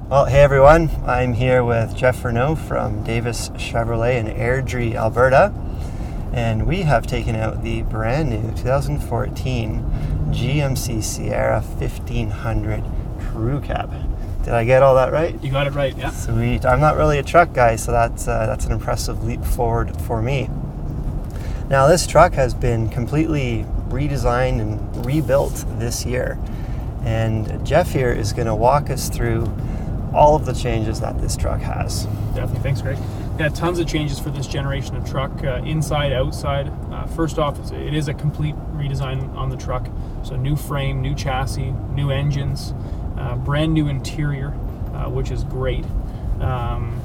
Well, hey everyone, I'm here with Jeff Renault from Davis Chevrolet in Airdrie, Alberta, and we have taken out the brand new 2014 GMC Sierra 1500 Crew Cab. Did I get all that right? You got it right, yeah. Sweet. I'm not really a truck guy, so that's an impressive leap forward for me. Now, this truck has been completely redesigned and rebuilt this year, and Jeff here is going to walk us through all of the changes that this truck has. Definitely. Thanks, Greg. Yeah, tons of changes for this generation of truck, inside, outside. First off, it is a complete redesign on the truck. So new frame, new chassis, new engines, brand new interior, which is great. And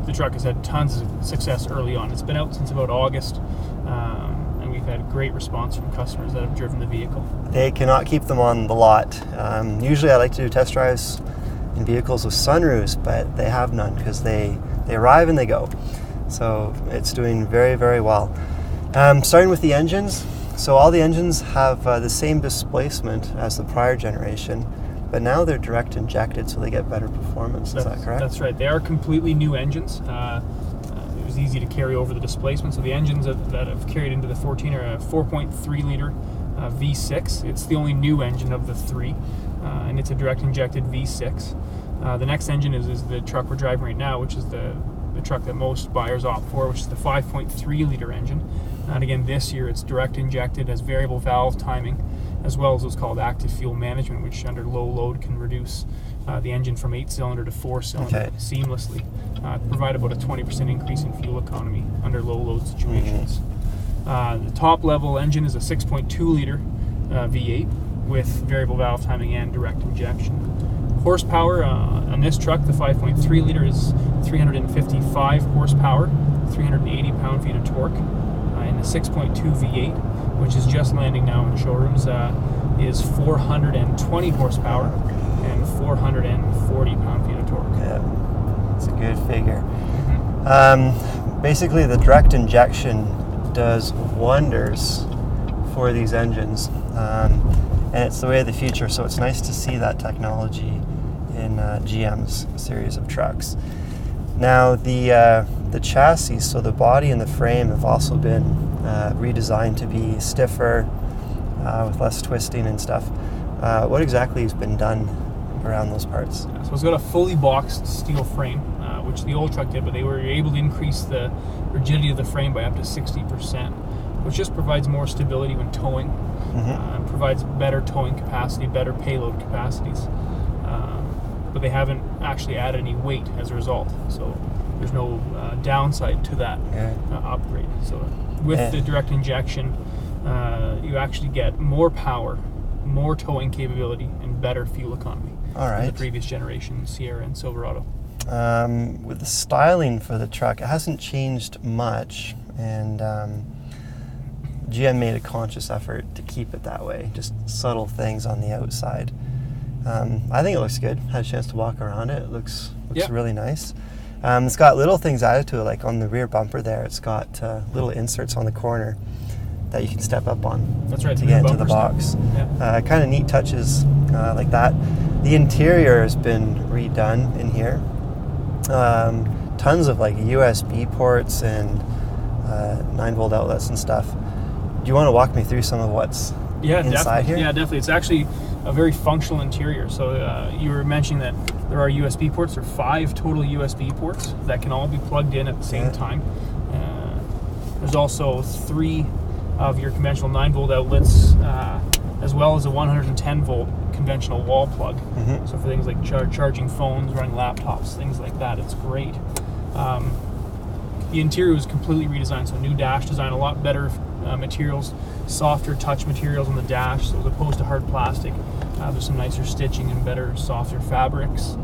the truck has had tons of success early on. It's been out since about August, and we've had great response from customers that have driven the vehicle. They cannot keep them on the lot. Usually I like to do test drives in vehicles with sunroofs, but they have none because they arrive and they go. So it's doing very, very well. Starting with the engines. So all the engines have the same displacement as the prior generation, but now they're direct injected, so they get better performance. Is that correct? That's right. They are completely new engines. It was easy to carry over the displacement. So the engines that have carried into the 14 are a 4.3 liter V6. It's the only new engine of the three, and it's a direct injected V6. The next engine is the truck we're driving right now, which is the truck that most buyers opt for, which is the 5.3 liter engine. And again, this year it's direct injected, has variable valve timing, as well as what's called active fuel management, which under low load can reduce the engine from 8-cylinder to 4-cylinder seamlessly, provide about a 20% increase in fuel economy under low load situations. The top level engine is a 6.2 liter V8 with variable valve timing and direct injection. Horsepower on this truck, the 5.3 liter, is 355 horsepower, 380 pound-feet of torque. And the 6.2 V8, which is just landing now in showrooms, is 420 horsepower and 440 pound-feet of torque. Yeah, it's a good figure. Basically, the direct injection does wonders for these engines, and it's the way of the future. So it's nice to see that technology in GM's series of trucks. Now the chassis, so the body and the frame, have also been redesigned to be stiffer, with less twisting and stuff. What exactly has been done around those parts? So it's got a fully boxed steel frame, which the old truck did, but they were able to increase the rigidity of the frame by up to 60%, which just provides more stability when towing, and provides better towing capacity, better payload capacities. But they haven't actually added any weight as a result, so there's no downside to that upgrade. So with the direct injection, you actually get more power, more towing capability, and better fuel economy than the previous generation Sierra and Silverado. With the styling for the truck, it hasn't changed much, and GM made a conscious effort to keep it that way, just subtle things on the outside. I think it looks good. Had a chance to walk around it. It looks really nice. It's got little things added to it, like on the rear bumper there. It's got little inserts on the corner that you can step up on. That's right, to get into the box. Kind of neat touches like that. The interior has been redone in here. Tons of like USB ports and 9-volt outlets and stuff. Do you want to walk me through some of what's inside here? Yeah, definitely. It's actually a very functional interior. So you were mentioning that there are USB ports. There are 5 total USB ports that can all be plugged in at the same time. There's also 3 of your conventional 9-volt outlets, as well as a 110-volt conventional wall plug. So for things like charging phones, running laptops, things like that, it's great. The interior was completely redesigned, so new dash design, a lot better materials, softer touch materials on the dash, so as opposed to hard plastic, there's some nicer stitching and better, softer fabrics.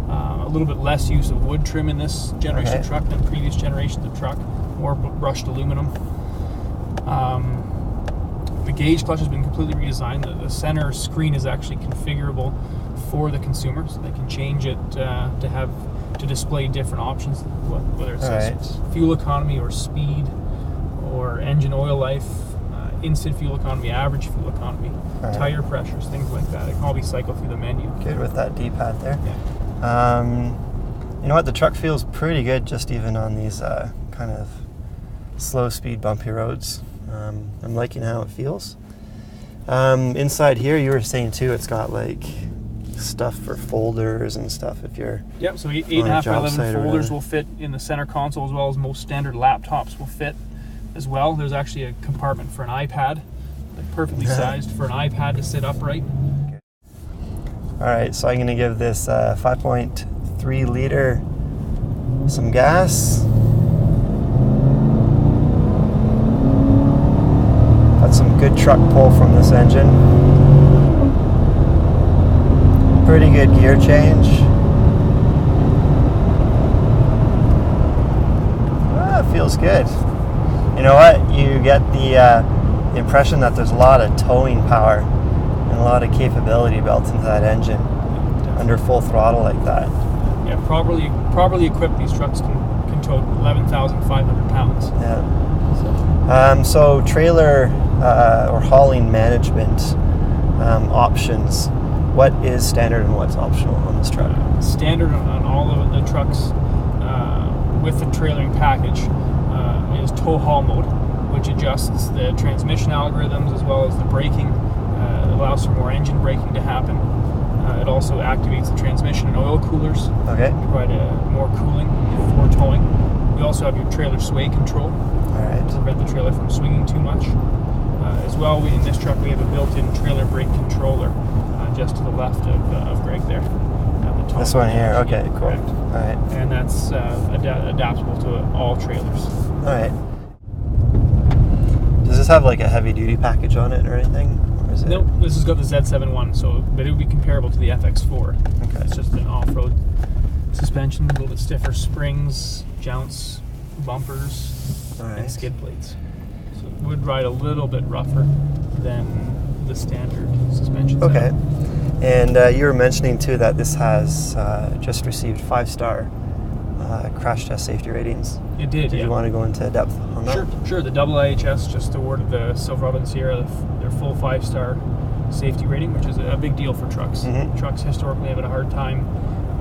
A little bit less use of wood trim in this generation of truck than previous generations of truck, more brushed aluminum. The gauge clutch has been completely redesigned. The center screen is actually configurable for the consumer, so they can change it to display different options, whether it's fuel economy or speed or engine oil life, instant fuel economy, average fuel economy, tire pressures, things like that. It can all be cycled through the menu. Good with that D-pad there. You know what? The truck feels pretty good just even on these kind of slow speed bumpy roads. I'm liking how it feels. Inside here, you were saying too, it's got like stuff for folders and stuff if you're Yep, so 8.5 by 11 folders will fit in the center console, as well as most standard laptops will fit as well. There's actually a compartment for an iPad, like perfectly sized for an iPad to sit upright. All right, so I'm going to give this 5.3 liter some gas. Got some good truck pull from this engine. Pretty good gear change. It feels good. You know what? You get the impression that there's a lot of towing power and a lot of capability built into that engine under full throttle like that. Yeah, properly equipped, these trucks can tow 11,500 pounds. Yeah. So trailer or hauling management options. What is standard and what's optional on this truck? Standard on all of the trucks with the trailering package is tow haul mode, which adjusts the transmission algorithms as well as the braking. It allows for more engine braking to happen. It also activates the transmission and oil coolers to provide more cooling before towing. You also have your trailer sway control to prevent the trailer from swinging too much. As well, in this truck we have a built-in trailer brake controller just to the left of Greg there. This one here, okay, cool. Correct. All right. And that's adaptable to all trailers. All right. Does this have like a heavy-duty package on it or anything? Or is it... Nope, this has got the Z71, but it would be comparable to the FX4. Okay. It's just an off-road suspension, a little bit stiffer springs, jounts, bumpers, and skid plates. So it would ride a little bit rougher than the standard suspension. Okay. And you were mentioning too that this has just received 5-star crash test safety ratings. It did, Did you want to go into depth on that? Sure. The IHS just awarded the Silverado and Sierra their full 5-star safety rating, which is a big deal for trucks. Mm-hmm. Trucks historically have had a hard time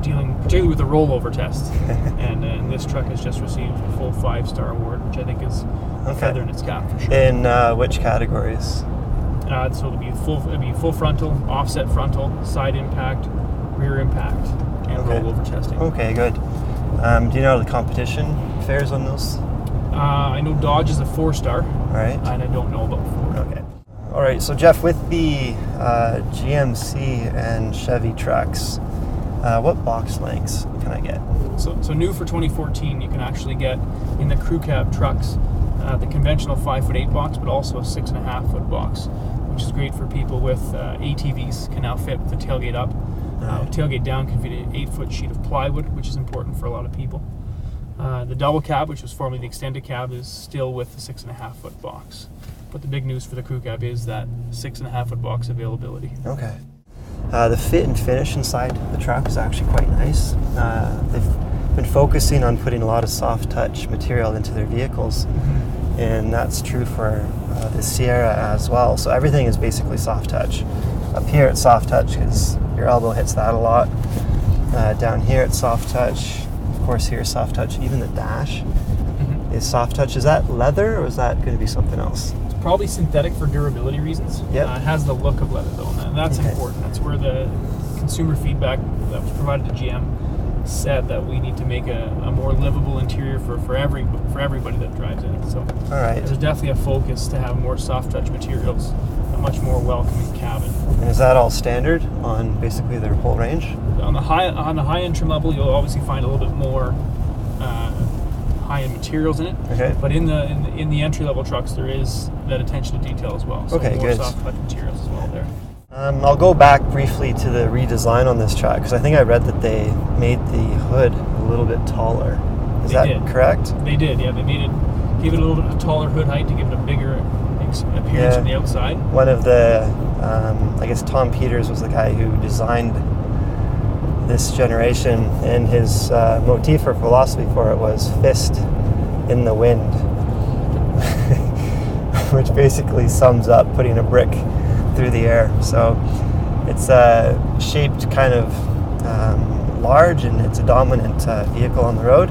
dealing, particularly with the rollover test, and this truck has just received a full 5-star award, which I think is a feather in its cap for sure. In which categories? So it'll be full frontal, offset frontal, side impact, rear impact, and rollover testing. Okay, good. Do you know the competition fares on those? I know Dodge is a 4-star. All right. And I don't know about Ford. Okay. All right. So Jeff, with the GMC and Chevy trucks, what box lengths can I get? So new for 2014, you can actually get in the crew cab trucks the conventional 5'8" box, but also a 6.5-foot box, which is great for people with ATVs. Can now fit with the tailgate up. Tailgate down can fit an 8-foot sheet of plywood, which is important for a lot of people. The double cab, which was formerly the extended cab, is still with the 6.5-foot box. But the big news for the crew cab is that 6.5-foot box availability. Okay. The fit and finish inside the truck is actually quite nice. They've been focusing on putting a lot of soft touch material into their vehicles, and that's true for the Sierra as well. So everything is basically soft touch. Up here it's soft touch because your elbow hits that a lot. Down here it's soft touch. Of course here it's soft touch. Even the dash is soft touch. Is that leather or is that going to be something else? It's probably synthetic for durability reasons. Yep. It has the look of leather though, and that's important. That's where the consumer feedback that was provided to GM said that we need to make a more livable interior for everybody that drives in it. So there's definitely a focus to have more soft touch materials, a much more welcoming cabin. And is that all standard on basically their whole range? On the high end trim level, you'll obviously find a little bit more high end materials in it. Okay. But in the entry level trucks, there is that attention to detail as well. So more soft touch materials as well there. I'll go back briefly to the redesign on this truck because I think I read that they made the hood a little bit taller. Is that correct? They did, yeah. They gave it a little bit of a taller hood height to give it a bigger appearance from the outside. One of the, I guess Tom Peters was the guy who designed this generation, and his motif or philosophy for it was fist in the wind, which basically sums up putting a brick through the air. So it's shaped kind of large and it's a dominant vehicle on the road.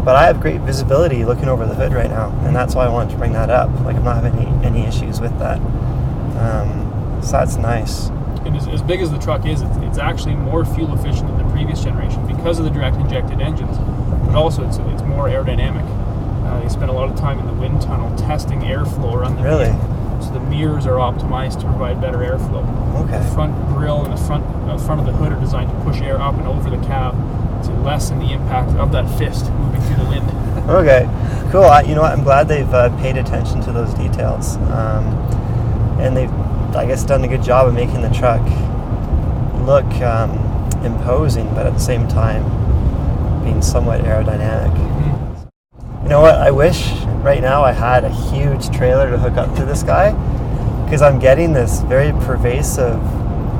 But I have great visibility looking over the hood right now, and that's why I wanted to bring that up. Like, I'm not having any issues with that. So that's nice. And as big as the truck is, it's actually more fuel efficient than the previous generation because of the direct injected engines, but also it's more aerodynamic. They spent a lot of time in the wind tunnel testing airflow around the vehicle. So the mirrors are optimized to provide better airflow. Okay. The front grille and the front of the hood are designed to push air up and over the cab to lessen the impact of that fist moving through the wind. Okay, cool. You know what? I'm glad they've paid attention to those details, and they've, I guess, done a good job of making the truck look imposing, but at the same time being somewhat aerodynamic. You know what? I wish right now I had a huge trailer to hook up to this guy, because I'm getting this very pervasive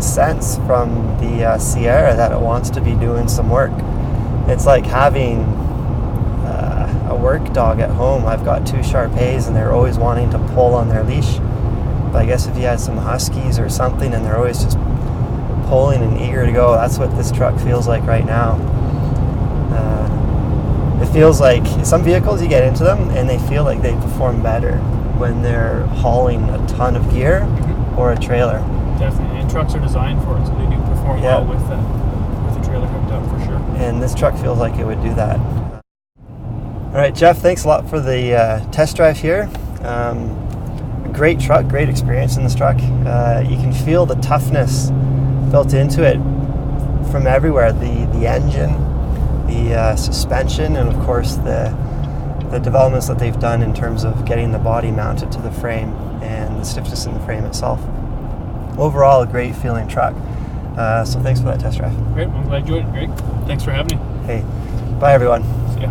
sense from the Sierra that it wants to be doing some work. It's like having a work dog at home. I've got 2 Shar-Peis and they're always wanting to pull on their leash. But I guess if you had some Huskies or something and they're always just pulling and eager to go, that's what this truck feels like right now. It feels like some vehicles, you get into them and they feel like they perform better when they're hauling a ton of gear or a trailer. Definitely, and trucks are designed for it, so they do perform well with the trailer hooked up for sure. And this truck feels like it would do that. All right, Jeff, thanks a lot for the test drive here. Great truck, great experience in this truck. You can feel the toughness built into it from everywhere. The engine, the suspension, and of course the developments that they've done in terms of getting the body mounted to the frame and the stiffness in the frame itself. Overall, a great feeling truck. So thanks for that test drive. Great, I'm glad you enjoyed it. Great. Thanks for having me. Hey, bye everyone. See ya.